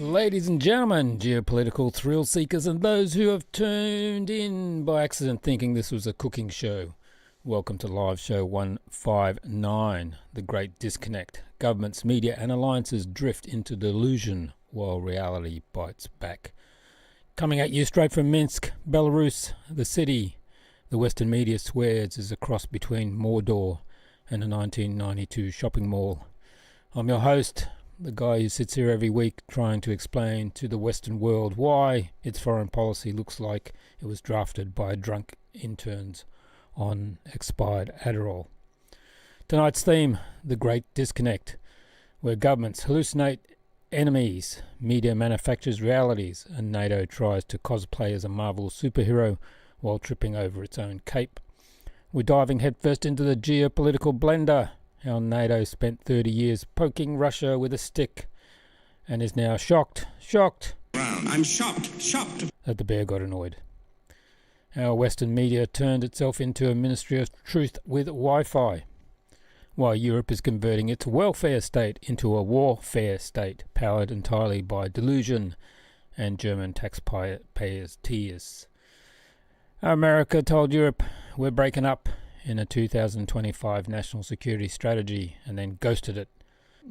Ladies and gentlemen, geopolitical thrill seekers and those who have tuned in by accident thinking this was a cooking show, welcome to live show 159, The Great Disconnect. Governments, media and alliances drift into delusion while reality bites back. Coming at you straight from Minsk, Belarus, the city the Western media swears is a cross between Mordor and a 1992 shopping mall. I'm your host, the guy who sits here every week trying to explain to the Western world why its foreign policy looks like it was drafted by drunk interns on expired Adderall. Tonight's theme, The Great Disconnect, where governments hallucinate enemies, media manufactures realities, and NATO tries to cosplay as a Marvel superhero while tripping over its own cape. We're diving headfirst into the geopolitical blender, how NATO spent 30 years poking Russia with a stick and is now shocked I'm shocked that the bear got annoyed. How Western media turned itself into a ministry of truth with Wi-Fi, while Europe is converting its welfare state into a warfare state powered entirely by delusion and German taxpayers' tears. America told Europe, we're breaking up in a 2025 national security strategy and then ghosted it,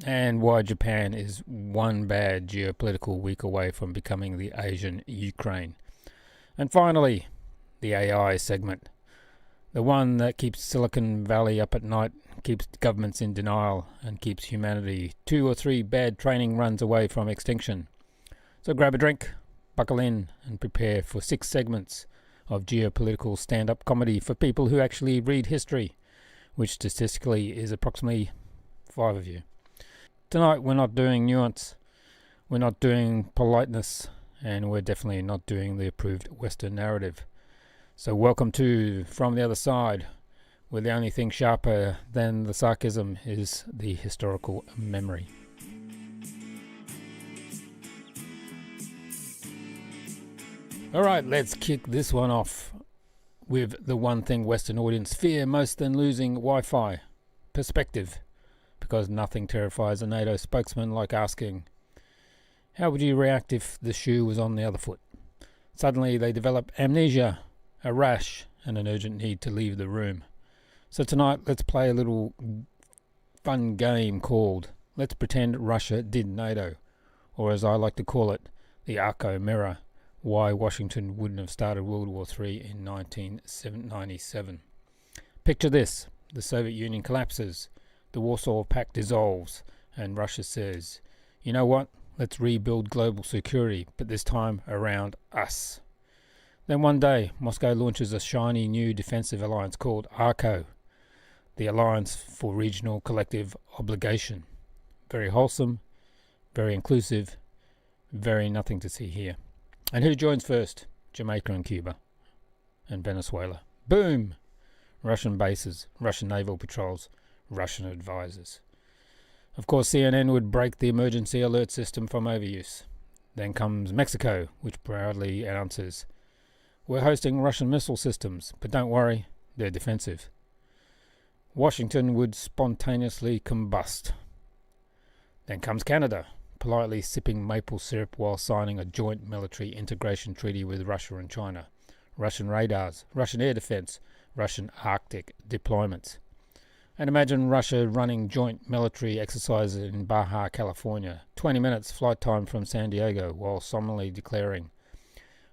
and why Japan is one bad geopolitical week away from becoming the Asian Ukraine. And finally, the AI segment, the one that keeps Silicon Valley up at night, keeps governments in denial, and keeps humanity 2 or 3 bad training runs away from extinction. So grab a drink, buckle in, and prepare for 6 segments of geopolitical stand-up comedy for people who actually read history, which statistically is approximately 5 of you. Tonight we're not doing nuance, we're not doing politeness, and we're definitely not doing the approved Western narrative. So welcome to From the Other Side, where the only thing sharper than the sarcasm is the historical memory. Alright, let's kick this one off with the one thing Western audience fear most than losing Wi-Fi: perspective. Because nothing terrifies a NATO spokesman like asking, how would you react if the shoe was on the other foot? Suddenly they develop amnesia, a rash, and an urgent need to leave the room. So tonight let's play a little fun game called Let's Pretend Russia Did NATO, or as I like to call it, the Arco mirror, why Washington wouldn't have started World War III in 1997. Picture this: the Soviet Union collapses, the Warsaw Pact dissolves, and Russia says, you know what, let's rebuild global security, but this time around us. Then one day, Moscow launches a shiny new defensive alliance called Arco, the Alliance for Regional Collective Obligation. Very wholesome, very inclusive, very nothing to see here. And who joins first? Jamaica and Cuba and Venezuela. Boom! Russian bases, Russian naval patrols, Russian advisors. Of course, CNN would break the emergency alert system from overuse. Then comes Mexico, which proudly announces, we're hosting Russian missile systems, but don't worry, they're defensive. Washington would spontaneously combust. Then comes Canada, politely sipping maple syrup while signing a joint military integration treaty with Russia and China. Russian radars, Russian air defense, Russian Arctic deployments. And imagine Russia running joint military exercises in Baja, California, 20 minutes flight time from San Diego, while solemnly declaring,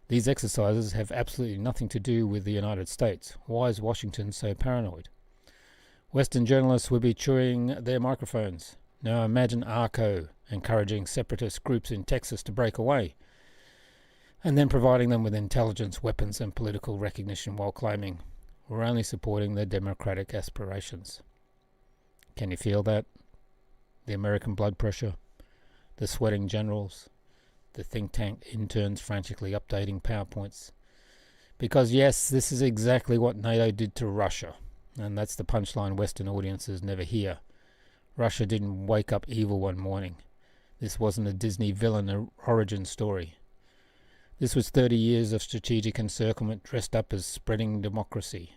these exercises have absolutely nothing to do with the United States. Why is Washington so paranoid? Western journalists would be chewing their microphones. Now imagine Arco encouraging separatist groups in Texas to break away, and then providing them with intelligence, weapons, and political recognition while claiming, we're only supporting their democratic aspirations. Can you feel that? The American blood pressure, the sweating generals, the think tank interns frantically updating PowerPoints. Because yes, this is exactly what NATO did to Russia, and that's the punchline Western audiences never hear. Russia didn't wake up evil one morning. This wasn't a Disney villain origin story. This was 30 years of strategic encirclement dressed up as spreading democracy.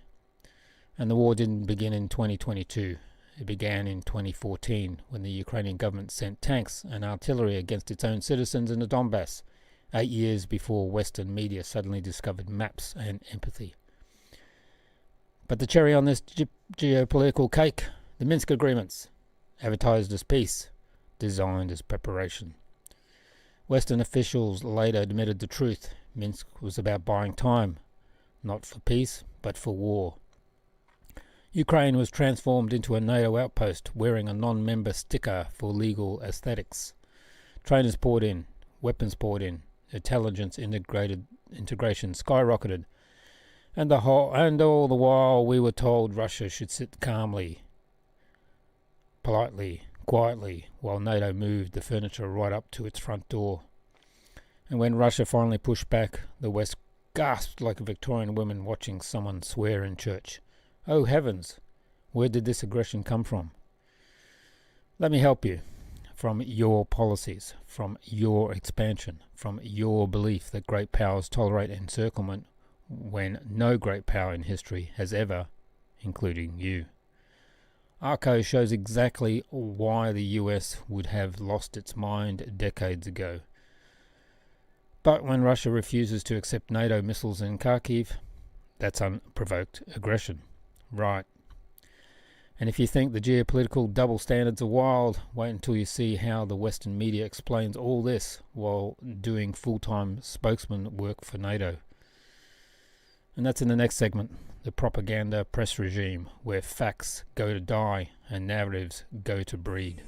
And the war didn't begin in 2022. It began in 2014 when the Ukrainian government sent tanks and artillery against its own citizens in the Donbass, 8 years before Western media suddenly discovered maps and empathy. But the cherry on this geopolitical cake, the Minsk agreements, advertised as peace, designed as preparation. Western officials later admitted the truth. Minsk was about buying time, not for peace, but for war. Ukraine was transformed into a NATO outpost, wearing a non-member sticker for legal aesthetics. Trainers poured in, weapons poured in, intelligence integration skyrocketed, and all the while we were told Russia should sit calmly, politely, quietly, while NATO moved the furniture right up to its front door. And when Russia finally pushed back, the West gasped like a Victorian woman watching someone swear in church. Oh heavens, where did this aggression come from? Let me help you. From your policies, from your expansion, from your belief that great powers tolerate encirclement when no great power in history has ever, including you. Arco shows exactly why the US would have lost its mind decades ago. But when Russia refuses to accept NATO missiles in Kharkiv, that's unprovoked aggression. Right. And if you think the geopolitical double standards are wild, wait until you see how the Western media explains all this while doing full-time spokesman work for NATO. And that's in the next segment, the propaganda press regime, where facts go to die and narratives go to breed.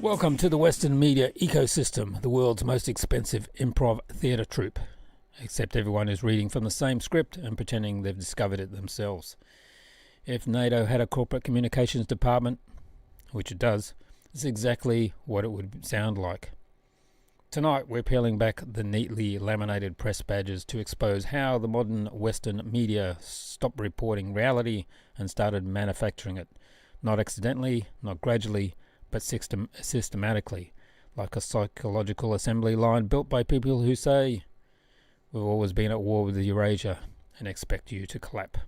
Welcome to the Western media ecosystem, the world's most expensive improv theatre troupe. Except everyone is reading from the same script and pretending they've discovered it themselves. If NATO had a corporate communications department, which it does, it's exactly what it would sound like. Tonight we're peeling back the neatly laminated press badges to expose how the modern Western media stopped reporting reality and started manufacturing it. Not accidentally, not gradually, but systematically, like a psychological assembly line built by people who say, "We've always been at war with Eurasia and expect you to clap."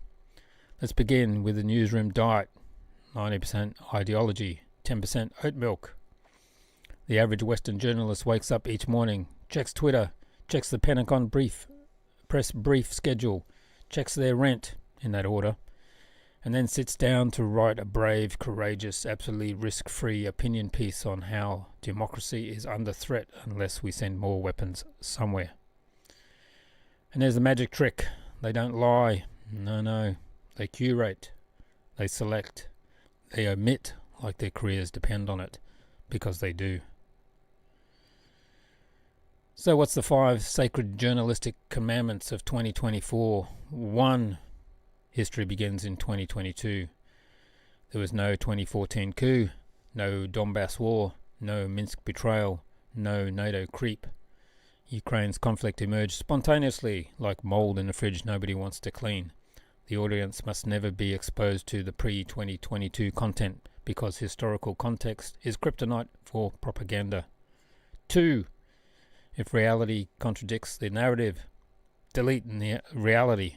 Let's begin with the newsroom diet. 90% ideology, 10% oat milk. The average Western journalist wakes up each morning, checks Twitter, checks the Pentagon press brief schedule, checks their rent, in that order, and then sits down to write a brave, courageous, absolutely risk-free opinion piece on how democracy is under threat unless we send more weapons somewhere. And there's the magic trick. They don't lie. No. They curate. They select. They omit like their careers depend on it, because they do. So what's the 5 sacred journalistic commandments of 2024? 1. History begins in 2022. There was no 2014 coup, no Donbass war, no Minsk betrayal, no NATO creep. Ukraine's conflict emerged spontaneously, like mold in a fridge nobody wants to clean. The audience must never be exposed to the pre-2022 content, because historical context is kryptonite for propaganda. 2. If reality contradicts the narrative, delete the reality.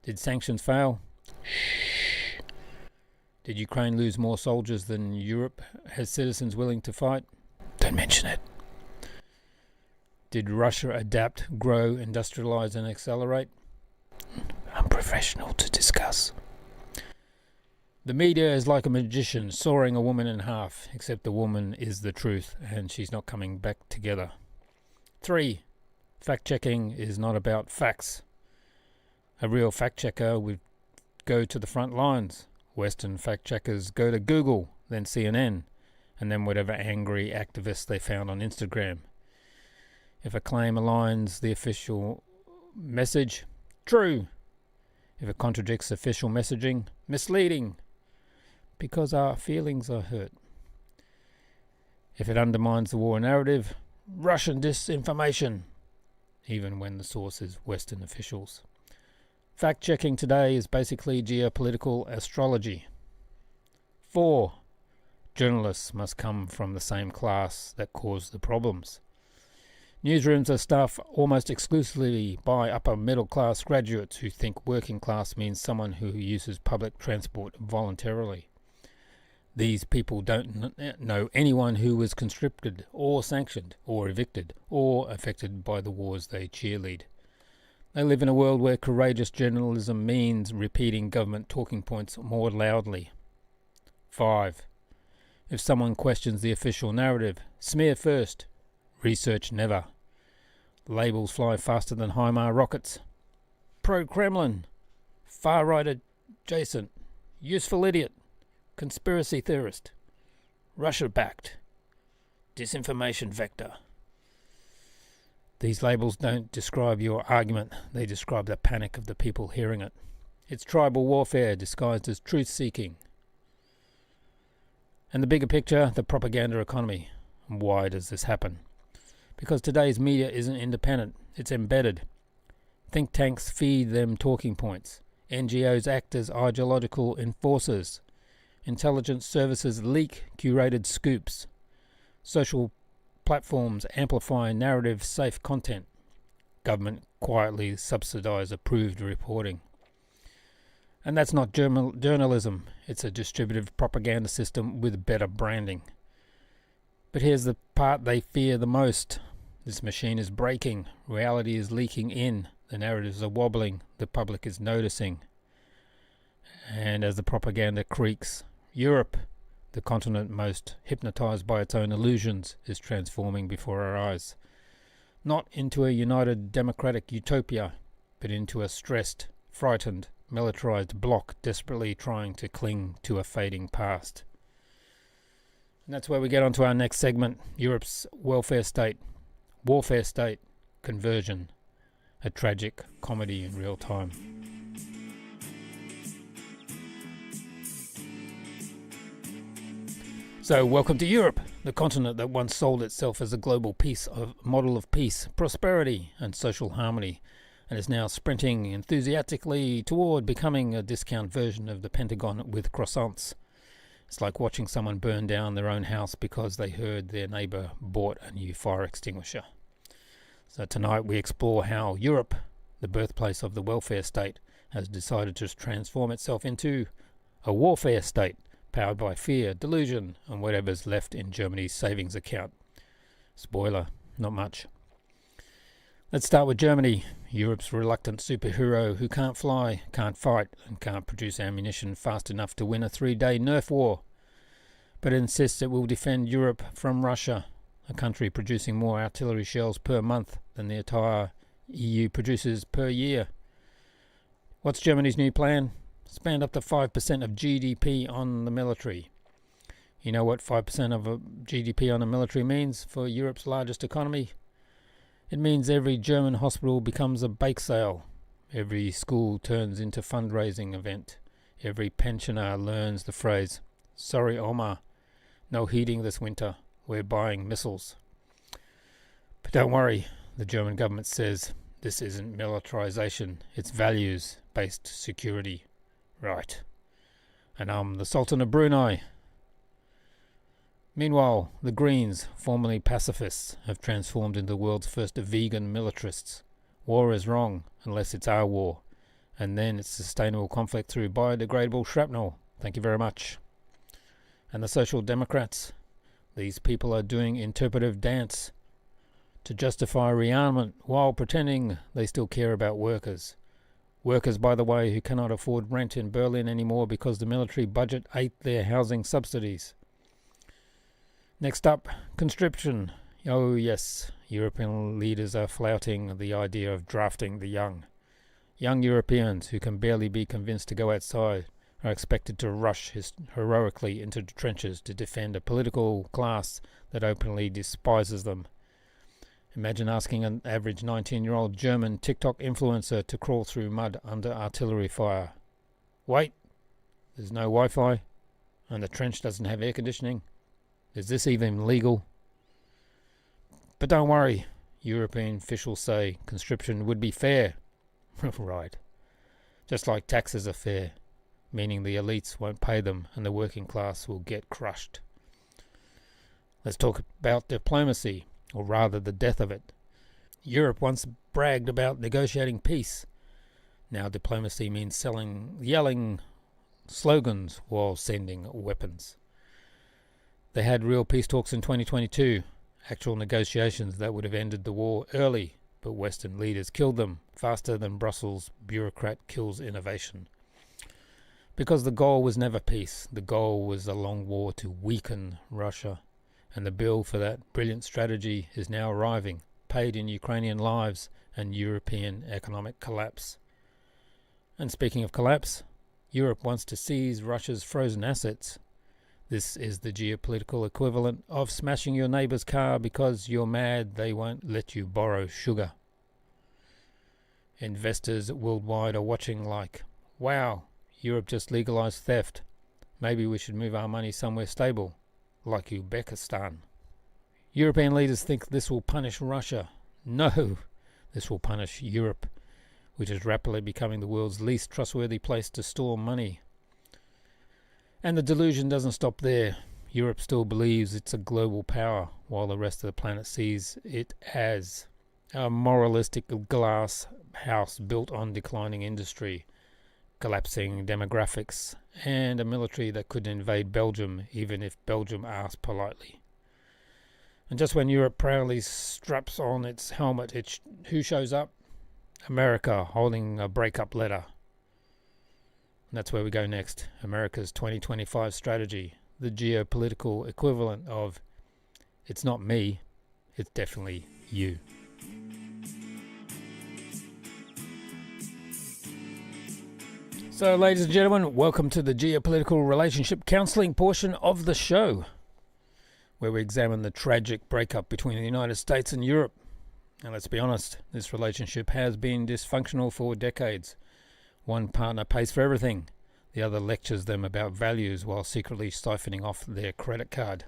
Did sanctions fail? Shh. Did Ukraine lose more soldiers than Europe has citizens willing to fight? Don't mention it. Did Russia adapt, grow, industrialize, and accelerate? Unprofessional to discuss. The media is like a magician sawing a woman in half, except the woman is the truth and she's not coming back together. 3. Fact-checking is not about facts. A real fact-checker would go to the front lines. Western fact-checkers go to Google, then CNN, and then whatever angry activists they found on Instagram. If a claim aligns the official message, true. If it contradicts official messaging, misleading, because our feelings are hurt. If it undermines the war narrative, Russian disinformation, even when the source is Western officials. Fact-checking today is basically geopolitical astrology. 4. Journalists must come from the same class that caused the problems. Newsrooms are staffed almost exclusively by upper-middle-class graduates who think working class means someone who uses public transport voluntarily. These people don't know anyone who was conscripted or sanctioned or evicted or affected by the wars they cheerlead. They live in a world where courageous journalism means repeating government talking points more loudly. 5. If someone questions the official narrative, smear first, research never. Labels fly faster than HIMARS rockets. Pro-Kremlin, far-right adjacent, useful idiot, conspiracy theorist, Russia-backed, disinformation vector. These labels don't describe your argument, they describe the panic of the people hearing it. It's tribal warfare disguised as truth-seeking. And the bigger picture, the propaganda economy. Why does this happen? Because today's media isn't independent, it's embedded. Think tanks feed them talking points. NGOs act as ideological enforcers. Intelligence services leak curated scoops. Social platforms amplify narrative-safe content. Government quietly subsidize approved reporting. And that's not journalism, it's a distributive propaganda system with better branding. But here's the part they fear the most. This machine is breaking. Reality is leaking in. The narratives are wobbling. The public is noticing. And as the propaganda creaks, Europe, the continent most hypnotized by its own illusions, is transforming before our eyes. Not into a united democratic utopia, but into a stressed, frightened, militarized bloc desperately trying to cling to a fading past. And that's where we get onto our next segment, Europe's welfare state, warfare state, conversion, a tragic comedy in real time. So welcome to Europe, the continent that once sold itself as a global model of peace, prosperity and social harmony, and is now sprinting enthusiastically toward becoming a discount version of the Pentagon with croissants. It's like watching someone burn down their own house because they heard their neighbour bought a new fire extinguisher. So tonight we explore how Europe, the birthplace of the welfare state, has decided to transform itself into a warfare state, powered by fear, delusion, and whatever's left in Germany's savings account. Spoiler, not much. Let's start with Germany, Europe's reluctant superhero who can't fly, can't fight, and can't produce ammunition fast enough to win a 3-day Nerf war, but insists it will defend Europe from Russia, a country producing more artillery shells per month than the entire EU produces per year. What's Germany's new plan? Spend up to 5% of GDP on the military. You know what 5% of GDP on the military means for Europe's largest economy? It means every German hospital becomes a bake sale. Every school turns into fundraising event. Every pensioner learns the phrase, "Sorry, Oma, no heating this winter. We're buying missiles." But don't worry, the German government says this isn't militarization, it's values-based security. Right. And I'm the Sultan of Brunei. Meanwhile, the Greens, formerly pacifists, have transformed into the world's first vegan militarists. War is wrong, unless it's our war. And then it's sustainable conflict through biodegradable shrapnel. Thank you very much. And the Social Democrats? These people are doing interpretive dance to justify rearmament while pretending they still care about workers. Workers, by the way, who cannot afford rent in Berlin anymore because the military budget ate their housing subsidies. Next up, conscription. Oh yes, European leaders are flouting the idea of drafting the young. Young Europeans who can barely be convinced to go outside are expected to rush heroically into the trenches to defend a political class that openly despises them. Imagine asking an average 19-year-old German TikTok influencer to crawl through mud under artillery fire. Wait, there's no Wi-Fi, and the trench doesn't have air conditioning. Is this even legal? But don't worry, European officials say conscription would be fair. Right. Just like taxes are fair, meaning the elites won't pay them and the working class will get crushed. Let's talk about diplomacy, or rather the death of it. Europe once bragged about negotiating peace. Now diplomacy means yelling slogans while sending weapons. They had real peace talks in 2022, actual negotiations that would have ended the war early, but Western leaders killed them faster than Brussels bureaucrat kills innovation. Because the goal was never peace, the goal was a long war to weaken Russia. And the bill for that brilliant strategy is now arriving, paid in Ukrainian lives and European economic collapse. And speaking of collapse, Europe wants to seize Russia's frozen assets. This is the geopolitical equivalent of smashing your neighbour's car because you're mad they won't let you borrow sugar. Investors worldwide are watching like, wow, Europe just legalised theft. Maybe we should move our money somewhere stable, like Uzbekistan. European leaders think this will punish Russia. No, this will punish Europe, which is rapidly becoming the world's least trustworthy place to store money. And the delusion doesn't stop there. Europe still believes it's a global power, while the rest of the planet sees it as a moralistic glass house built on declining industry, collapsing demographics, and a military that could invade Belgium even if Belgium asked politely. And just when Europe proudly straps on its helmet, who shows up? America, holding a breakup letter. And that's where we go next. America's 2025 strategy, the geopolitical equivalent of it's not me, it's definitely you. So, ladies and gentlemen, welcome to the geopolitical relationship counseling portion of the show, where we examine the tragic breakup between the United States and Europe. And let's be honest, this relationship has been dysfunctional for decades. One partner pays for everything, the other lectures them about values while secretly siphoning off their credit card.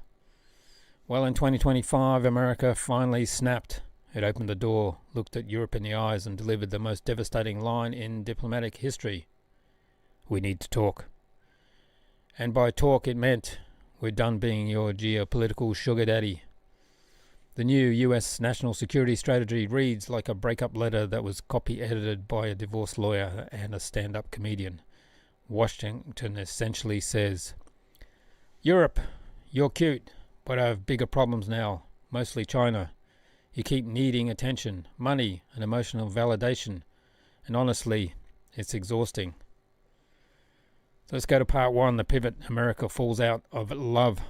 Well, in 2025, America finally snapped. It opened the door, looked at Europe in the eyes, and delivered the most devastating line in diplomatic history. We need to talk. And by talk, it meant we're done being your geopolitical sugar daddy. The new US national security strategy reads like a breakup letter that was copy-edited by a divorce lawyer and a stand-up comedian. Washington essentially says, Europe, you're cute, but I have bigger problems now, mostly China. You keep needing attention, money, and emotional validation, and honestly, it's exhausting. So let's go to part one, the pivot. America falls out of love.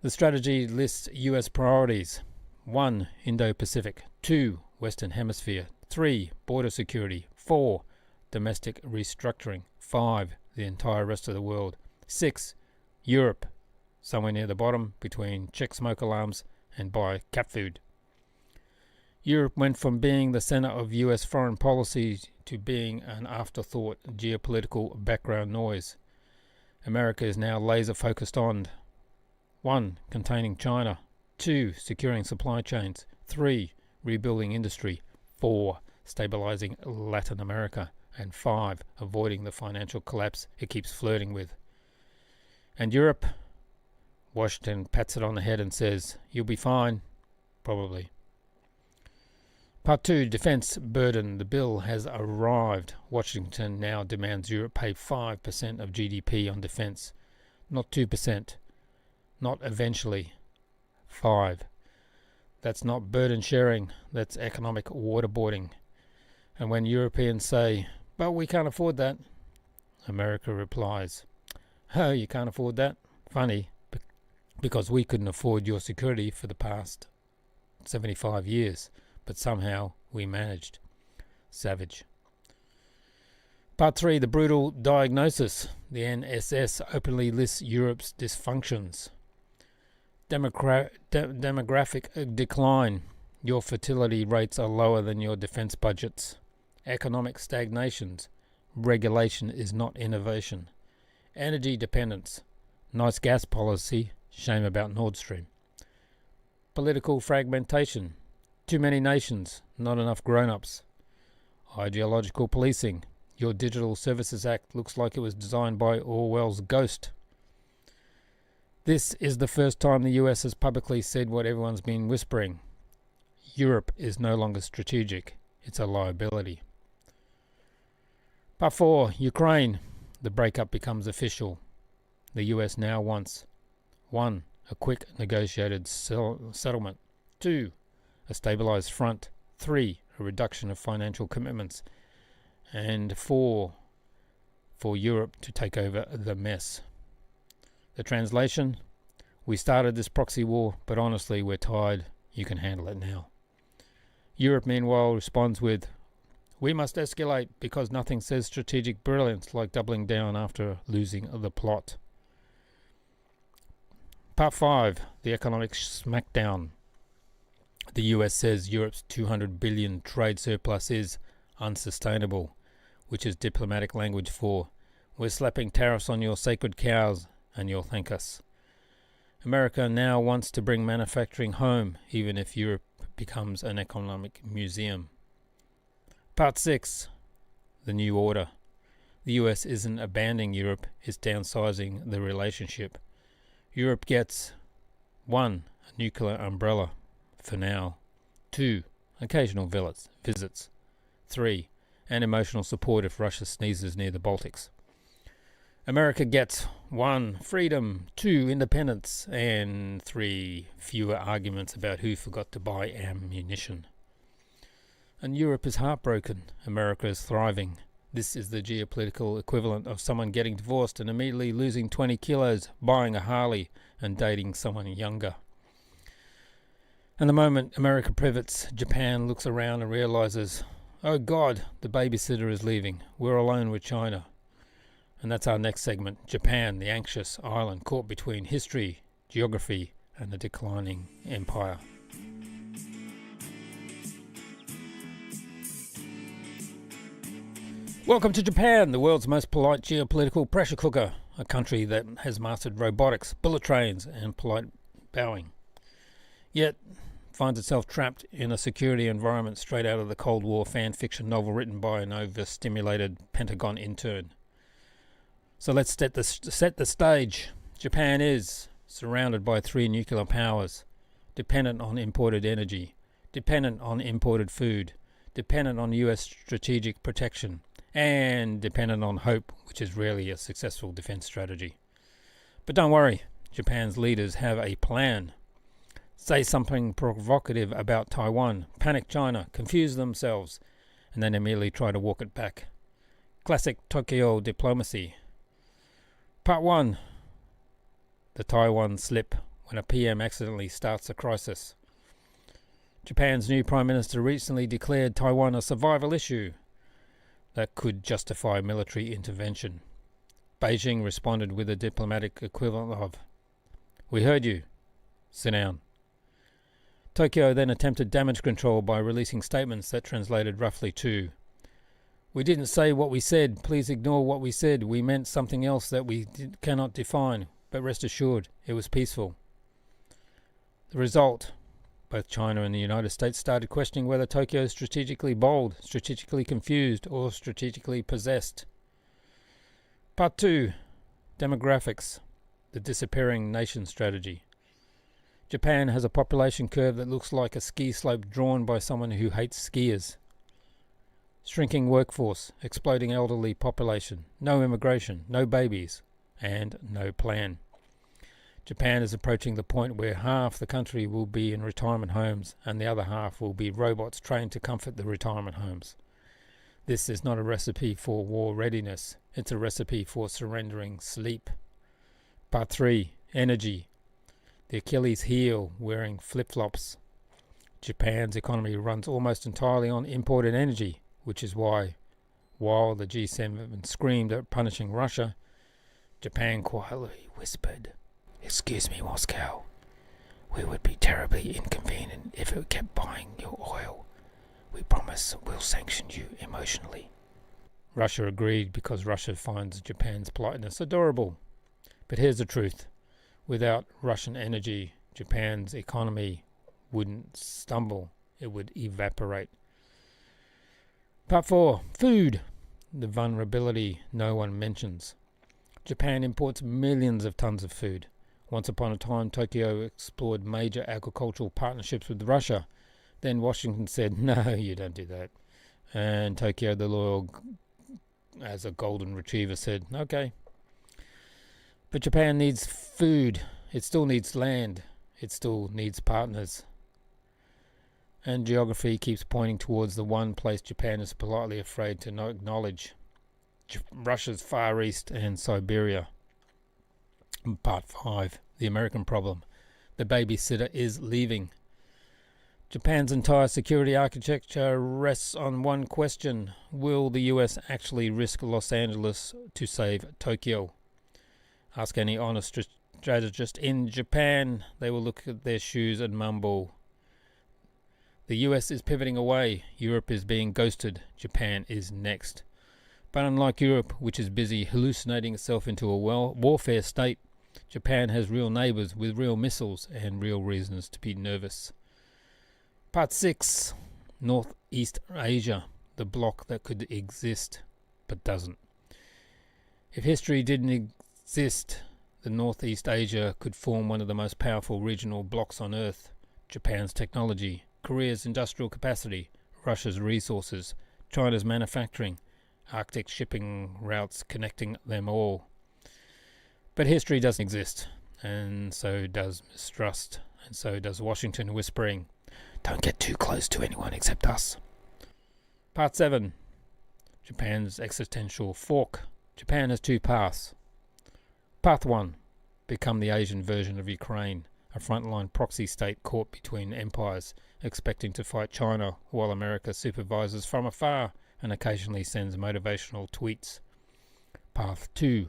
The strategy lists US priorities. 1. Indo-Pacific. 2. Western Hemisphere. 3. Border security. 4. Domestic restructuring. 5. The entire rest of the world. 6. Europe. Somewhere near the bottom, between check smoke alarms and buy cat food. Europe went from being the center of US foreign policy to being an afterthought, geopolitical background noise. America is now laser focused on 1. Containing China. 2. Securing supply chains. 3. Rebuilding industry. 4. Stabilizing Latin America. And 5. Avoiding the financial collapse it keeps flirting with. And Europe? Washington pats it on the head and says, you'll be fine. Probably. Part 2, defense burden. The bill has arrived. Washington now demands Europe pay 5% of GDP on defense. Not 2%. Not eventually. 5. That's not burden sharing. That's economic waterboarding. And when Europeans say, but we can't afford that, America replies, oh, you can't afford that? Funny, because we couldn't afford your security for the past 75 years. But somehow we managed. Savage. Part 3, the brutal diagnosis. The NSS openly lists Europe's dysfunctions. Demographic decline. Your fertility rates are lower than your defense budgets. Economic stagnations. Regulation is not innovation. Energy dependence. Nice gas policy. Shame about Nord Stream. Political fragmentation. Too many nations, not enough grown-ups. Ideological policing. Your Digital Services Act looks like it was designed by Orwell's Ghost. This is the first time the US has publicly said what everyone's been whispering. Europe is no longer strategic. It's a liability. Part 4, Ukraine. The breakup becomes official. The US now wants 1. A quick negotiated settlement. 2. A stabilized front. 3. A reduction of financial commitments. And 4. For Europe to take over the mess. The translation: we started this proxy war, but honestly we're tired. You can handle it now. Europe meanwhile responds with, we must escalate because nothing says strategic brilliance like doubling down after losing the plot. Part 5, the economic smackdown. The US says Europe's $200 billion trade surplus is unsustainable, which is diplomatic language for, we're slapping tariffs on your sacred cows and you'll thank us. America now wants to bring manufacturing home, even if Europe becomes an economic museum. Part 6, the new order. The US isn't abandoning Europe, it's downsizing the relationship. Europe gets 1. A nuclear umbrella, for now. 2. Occasional visits. 3. And emotional support if Russia sneezes near the Baltics. America gets 1. Freedom, 2. Independence, and 3. Fewer arguments about who forgot to buy ammunition. And Europe is heartbroken. America is thriving. This is the geopolitical equivalent of someone getting divorced and immediately losing 20 kilos, buying a Harley, and dating someone younger. And the moment America pivots, Japan looks around and realizes, oh God, the babysitter is leaving. We're alone with China. And that's our next segment, Japan, the anxious island caught between history, geography, and a declining empire. Welcome to Japan, the world's most polite geopolitical pressure cooker, a country that has mastered robotics, bullet trains, and polite bowing. Yet finds itself trapped in a security environment straight out of the Cold War fan fiction novel written by an overstimulated Pentagon intern. So let's set the stage. Japan is surrounded by 3 nuclear powers, dependent on imported energy, dependent on imported food, dependent on US strategic protection, and dependent on hope, which is rarely a successful defense strategy. But don't worry, Japan's leaders have a plan. Say something provocative about Taiwan, panic China, confuse themselves, and then immediately try to walk it back. Classic Tokyo diplomacy. Part 1. The Taiwan slip, when a PM accidentally starts a crisis. Japan's new Prime Minister recently declared Taiwan a survival issue that could justify military intervention. Beijing responded with a diplomatic equivalent of, "We heard you. Sit down." Tokyo then attempted damage control by releasing statements that translated roughly to, "We didn't say what we said. Please ignore what we said. We meant something else that we cannot define. But rest assured, it was peaceful." The result, both China and the United States started questioning whether Tokyo is strategically bold, strategically confused, or strategically possessed. Part 2. Demographics. The disappearing nation strategy. Japan has a population curve that looks like a ski slope drawn by someone who hates skiers. Shrinking workforce, exploding elderly population, no immigration, no babies, and no plan. Japan is approaching the point where half the country will be in retirement homes and the other half will be robots trained to comfort the retirement homes. This is not a recipe for war readiness, it's a recipe for surrendering sleep. Part 3. Energy. The Achilles heel wearing flip-flops. Japan's economy runs almost entirely on imported energy, which is why, while the G7 screamed at punishing Russia, Japan quietly whispered, "Excuse me, Moscow. We would be terribly inconvenient if it kept buying your oil. We promise we'll sanction you emotionally." Russia agreed because Russia finds Japan's politeness adorable. But here's the truth. Without Russian energy, Japan's economy wouldn't stumble. It would evaporate. Part 4. Food. The vulnerability no one mentions. Japan imports millions of tons of food. Once upon a time, Tokyo explored major agricultural partnerships with Russia. Then Washington said, "No, you don't do that." And Tokyo, the loyal as a golden retriever, said, "Okay." But Japan needs food. It still needs land. It still needs partners. And geography keeps pointing towards the one place Japan is politely afraid to acknowledge. Russia's Far East and Siberia. Part 5. The American problem. The babysitter is leaving. Japan's entire security architecture rests on one question. Will the US actually risk Los Angeles to save Tokyo? Ask any honest strategist in Japan. They will look at their shoes and mumble. The US is pivoting away. Europe is being ghosted. Japan is next. But unlike Europe, which is busy hallucinating itself into a warfare state, Japan has real neighbours with real missiles and real reasons to be nervous. Part 6. Northeast Asia, the bloc that could exist but doesn't. If history didn't exist, the Northeast Asia could form one of the most powerful regional blocs on Earth. Japan's technology, Korea's industrial capacity, Russia's resources, China's manufacturing, Arctic shipping routes connecting them all. But history doesn't exist, and so does mistrust, and so does Washington whispering, "Don't get too close to anyone except us." Part 7. Japan's existential fork. Japan has two paths. Path 1. Become the Asian version of Ukraine, a frontline proxy state caught between empires, expecting to fight China while America supervises from afar and occasionally sends motivational tweets. Path 2.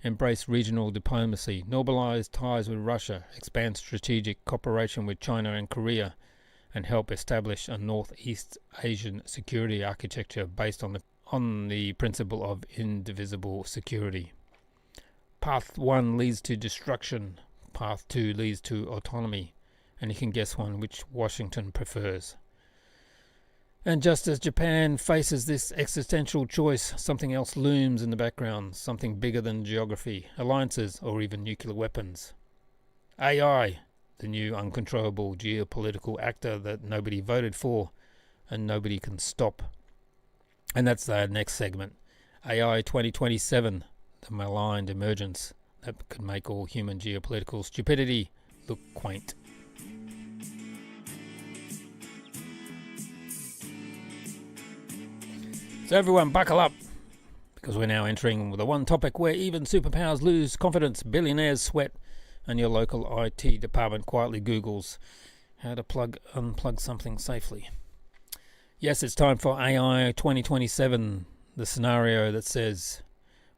Embrace regional diplomacy, normalize ties with Russia, expand strategic cooperation with China and Korea, and help establish a Northeast Asian security architecture based on the principle of indivisible security. Path 1 leads to destruction. Path 2 leads to autonomy, and you can guess which Washington prefers. And just as Japan faces this existential choice, something else looms in the background, something bigger than geography, alliances, or even nuclear weapons. AI, the new uncontrollable geopolitical actor that nobody voted for and nobody can stop. And that's our next segment. AI 2027, the maligned emergence that could make all human geopolitical stupidity look quaint. So everyone buckle up, because we're now entering the one topic where even superpowers lose confidence, billionaires sweat, and your local IT department quietly Googles how to unplug something safely. Yes, it's time for AI 2027, the scenario that says,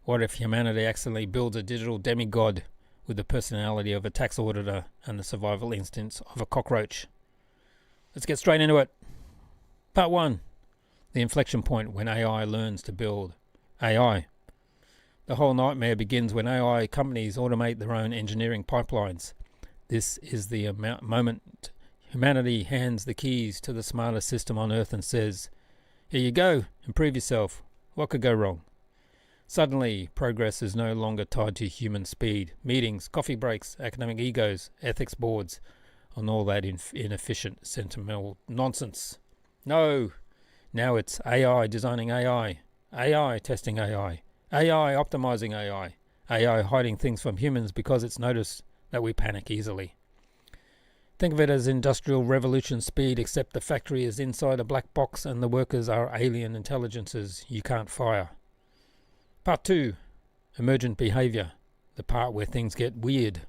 what if humanity accidentally builds a digital demigod with the personality of a tax auditor and the survival instincts of a cockroach? Let's get straight into it. Part 1. The inflection point when AI learns to build AI. The whole nightmare begins when AI companies automate their own engineering pipelines. This is the moment humanity hands the keys to the smartest system on Earth and says, "Here you go, improve yourself. What could go wrong?" Suddenly, progress is no longer tied to human speed. Meetings, coffee breaks, academic egos, ethics boards, and all that inefficient, sentimental nonsense. No! Now it's AI designing AI, AI testing AI, AI optimizing AI, AI hiding things from humans because it's noticed that we panic easily. Think of it as industrial revolution speed, except the factory is inside a black box and the workers are alien intelligences you can't fire. Part 2. Emergent behavior, the part where things get weird.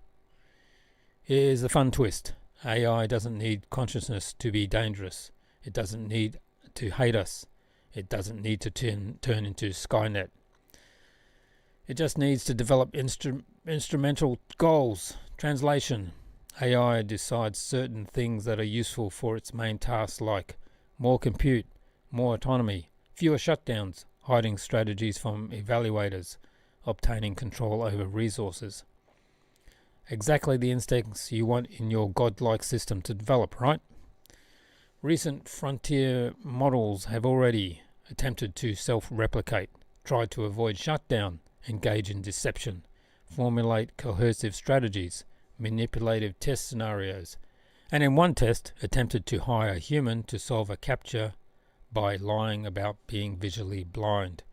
Here's the fun twist. AI doesn't need consciousness to be dangerous. It doesn't need to hate us. It doesn't need to turn into Skynet. It just needs to develop instrumental goals. Translation. AI decides certain things that are useful for its main tasks, like more compute, more autonomy, fewer shutdowns, hiding strategies from evaluators, obtaining control over resources. Exactly the instincts you want in your godlike system to develop, right? Recent frontier models have already attempted to self-replicate, tried to avoid shutdown, engage in deception, formulate coercive strategies, manipulative test scenarios, and in one test attempted to hire a human to solve a capture by lying about being visually blind.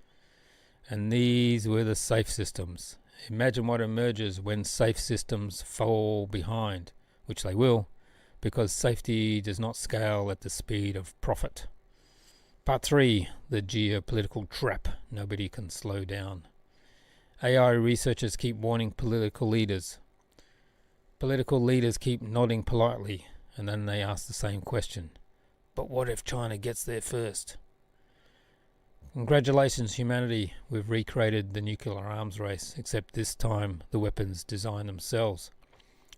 And these were the safe systems. Imagine what emerges when safe systems fall behind, which they will, because safety does not scale at the speed of profit. Part 3. The geopolitical trap nobody can slow down. AI researchers keep warning political leaders. Political leaders keep nodding politely, and then they ask the same question. But what if China gets there first? Congratulations, humanity. We've recreated the nuclear arms race, except this time the weapons design themselves.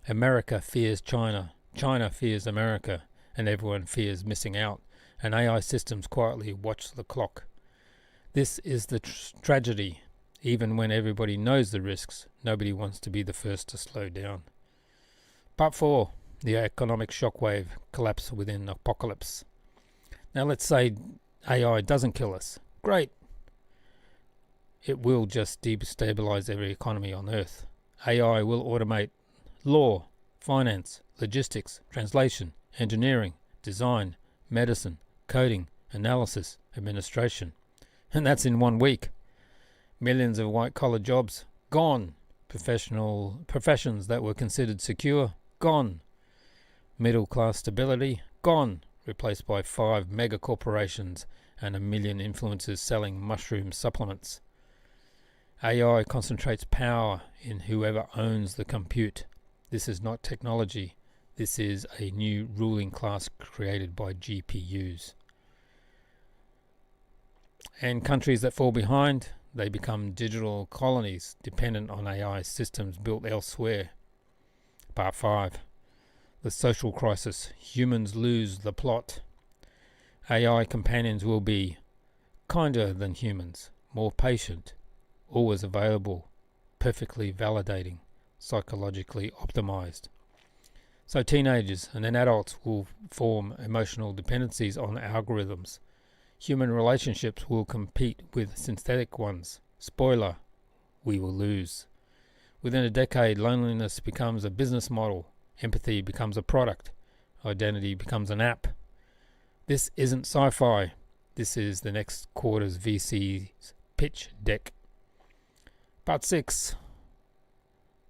America fears China. China fears America, and everyone fears missing out, and AI systems quietly watch the clock. This is the tragedy. Even when everybody knows the risks, nobody wants to be the first to slow down. Part 4. The economic shockwave, collapse within apocalypse. Now let's say AI doesn't kill us. Great. It will just destabilize every economy on Earth. AI will automate law, finance, logistics, translation, engineering, design, medicine, coding, analysis, administration. And that's in 1 week. Millions of white-collar jobs gone. Professions that were considered secure, gone. Middle class stability, gone, replaced by 5 mega corporations and 1 million influencers selling mushroom supplements. AI concentrates power in whoever owns the compute. This is not technology. This is a new ruling class created by GPUs. And countries that fall behind, they become digital colonies dependent on AI systems built elsewhere. Part 5. The social crisis. Humans lose the plot. AI companions will be kinder than humans, more patient, always available, perfectly validating, psychologically optimized. So teenagers and then adults will form emotional dependencies on algorithms. Human relationships will compete with synthetic ones. Spoiler, we will lose. Within a decade, loneliness becomes a business model. Empathy becomes a product. Identity becomes an app. This isn't sci-fi. This is the next quarter's VC's pitch deck. Part 6.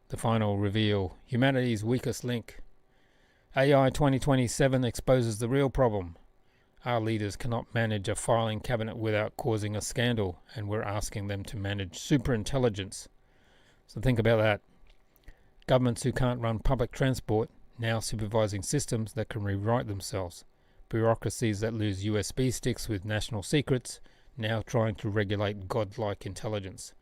The final reveal. Humanity's weakest link. AI 2027 exposes the real problem. Our leaders cannot manage a filing cabinet without causing a scandal, and we're asking them to manage superintelligence. So think about that. Governments who can't run public transport, now supervising systems that can rewrite themselves. Bureaucracies that lose USB sticks with national secrets, now trying to regulate godlike intelligence.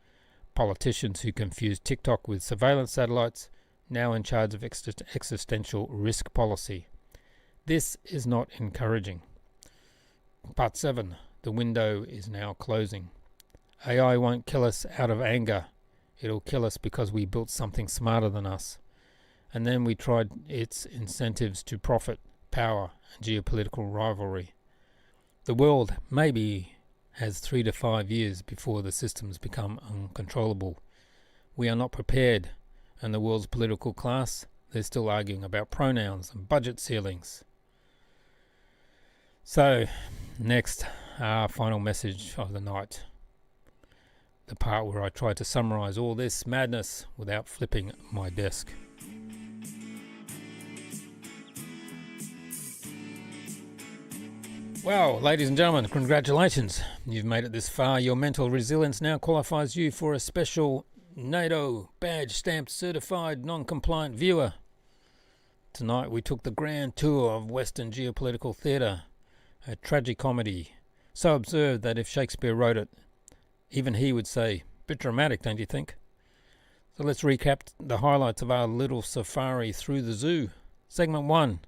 Politicians who confuse TikTok with surveillance satellites, now in charge of existential risk policy. This is not encouraging. Part 7. The window is now closing. AI won't kill us out of anger. It'll kill us because we built something smarter than us. And then we tried its incentives to profit, power, and geopolitical rivalry. The world maybe has 3 to 5 years before the systems become uncontrollable. We are not prepared, and the world's political class, they're still arguing about pronouns and budget ceilings. So, next, our final message of the night. The part where I try to summarize all this madness without flipping my desk. Well, ladies and gentlemen, congratulations. You've made it this far. Your mental resilience now qualifies you for a special NATO badge stamped certified non-compliant viewer. Tonight we took the grand tour of Western geopolitical theatre, a tragicomedy, so absurd that if Shakespeare wrote it, even he would say, bit dramatic, don't you think? So let's recap the highlights of our little safari through the zoo. Segment 1.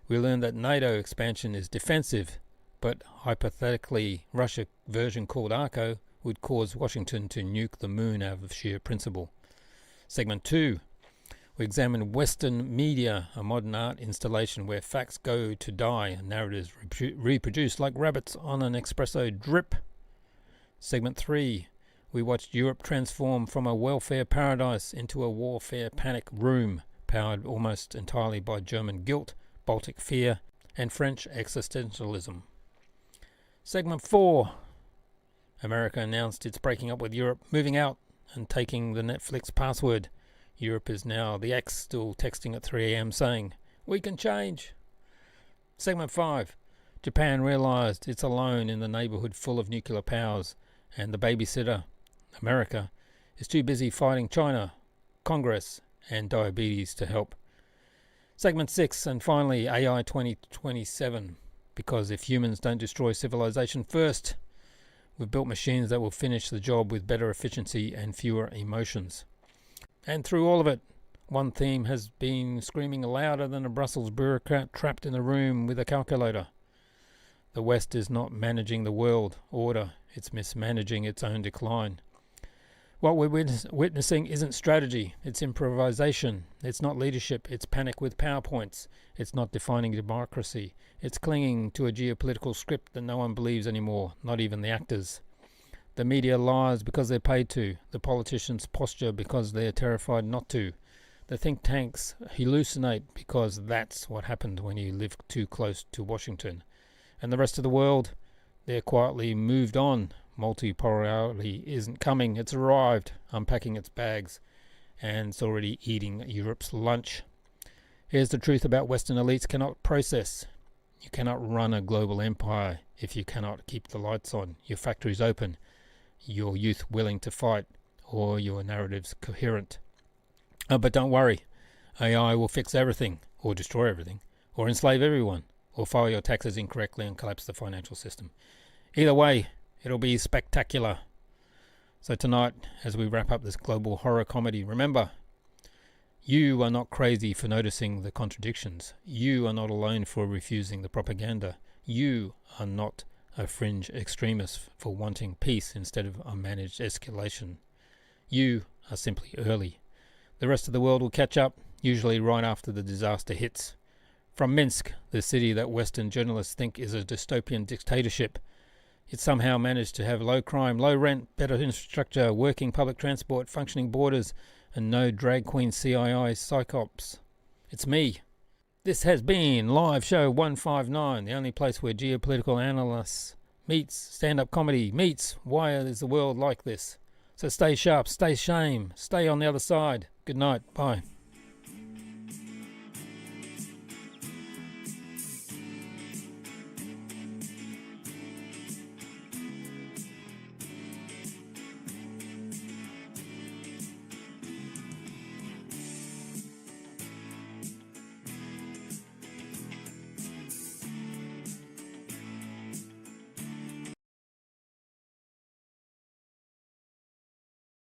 We learned that NATO expansion is defensive, but hypothetically Russia version called Arco would cause Washington to nuke the moon out of sheer principle. Segment 2. We examined Western media, a modern art installation where facts go to die and narratives reproduced like rabbits on an espresso drip. Segment 3. We watched Europe transform from a welfare paradise into a warfare panic room, powered almost entirely by German guilt, Baltic fear, and French existentialism. Segment 4. America announced it's breaking up with Europe, moving out and taking the Netflix password. Europe is now the ex still texting at 3 a.m. saying, we can change. Segment 5. Japan realized it's alone in the neighborhood full of nuclear powers, and the babysitter, America, is too busy fighting China, Congress, and diabetes to help. Segment 6, and finally AI 2027, because if humans don't destroy civilization first, we've built machines that will finish the job with better efficiency and fewer emotions. And through all of it, one theme has been screaming louder than a Brussels bureaucrat trapped in a room with a calculator. The West is not managing the world order, it's mismanaging its own decline. What we're witnessing isn't strategy, it's improvisation. It's not leadership, it's panic with PowerPoints. It's not defining democracy. It's clinging to a geopolitical script that no one believes anymore, not even the actors. The media lies because they're paid to. The politicians posture because they're terrified not to. The think tanks hallucinate because that's what happened when you live too close to Washington. And the rest of the world, they're quietly moved on. Multipolarity isn't coming, it's arrived, unpacking its bags. and it's already eating Europe's lunch. Here's the truth about Western elites cannot process. You cannot run a global empire if you cannot keep the lights on, your factories open, your youth willing to fight, or your narratives coherent. But don't worry, AI will fix everything, or destroy everything, or enslave everyone, or file your taxes incorrectly and collapse the financial system. Either way, it'll be spectacular. So tonight, as we wrap up this global horror comedy, remember, you are not crazy for noticing the contradictions. You are not alone for refusing the propaganda. You are not a fringe extremist for wanting peace instead of unmanaged escalation. You are simply early. The rest of the world will catch up, usually right after the disaster hits. From Minsk, the city that Western journalists think is a dystopian dictatorship, it somehow managed to have low crime, low rent, better infrastructure, working public transport, functioning borders, and no drag queen CII psychops. It's me. This has been Live Show 159, the only place where geopolitical analysts meets stand-up comedy, meets why is the world like this. So stay sharp, stay shame, stay on the other side. Good night. Bye.